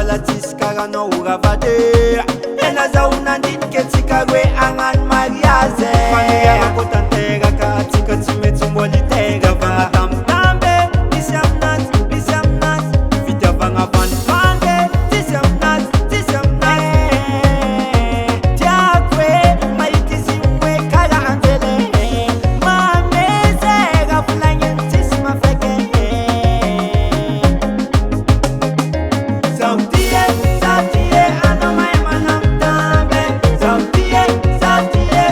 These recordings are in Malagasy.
malatis karano uravade ena za unandit ketikagwe angan mariaze familia yako tantega katika timetumboli tega vanga tamtambe bisamnat vita vanga vanfande tisamnat tiakwe maikizimwe kala antele mameze gafulanyen tisma feke Sautie, anomai manam tambe. Sautie,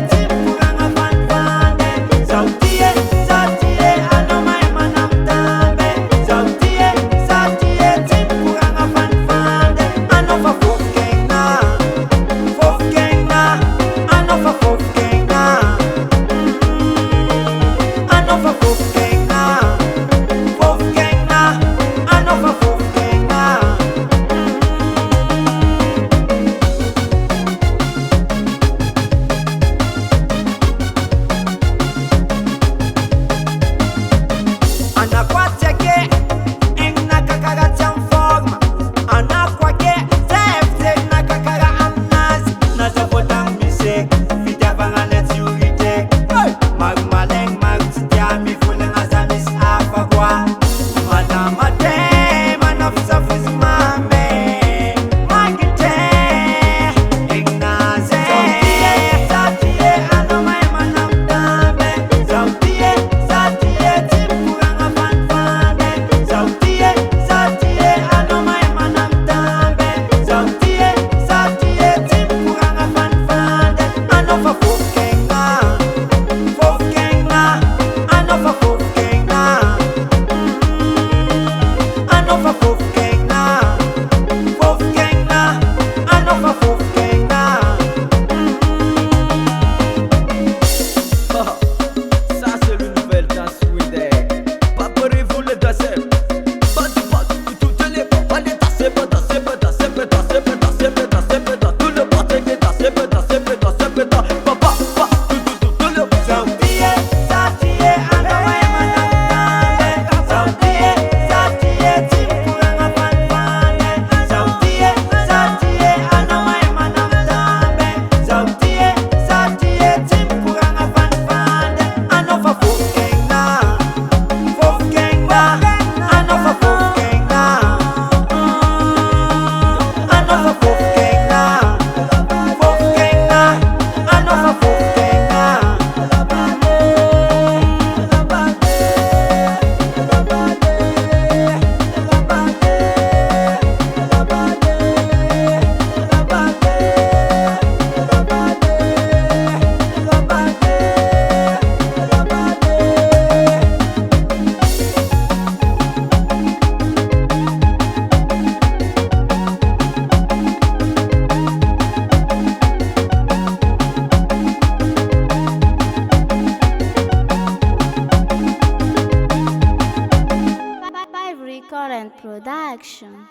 timpuranga fanfande. Sautie, anomai manam tambe. Sautie, timpuranga fanfande. Anofa fofkenga, anofa fofkenga. Anofa fofkenga, anofa fofkenga. Anakwateke engna kakara forma anakwake tefte na kakara amnazi na zapotang mise vida vanganet yurite mag maleng mag tiami fulen azamis afagwa madamate manafsa fizmame magite engnaze satie anomai manam tambe satie timpuranga fanfande satie anomai manam tambe satie timpuranga fanfande anofa fofkenga anofa fofkenga anofa fofkenga anofa fofkenga Ça c'est le nouvel dance Sweden. Préparez-vous les danseurs. Toutes les pas les danser, tout le party qui danser, papa, tout le Sautie, anomai manam tambe. Sautie, timpuranga fanfande. Sautie, anomai manam tambe. Sautie, timpuranga fanfande. Anofa fofkenga, anofa fofkenga. Anofa fofkenga, anofa fofkenga. Five Recurrent Production.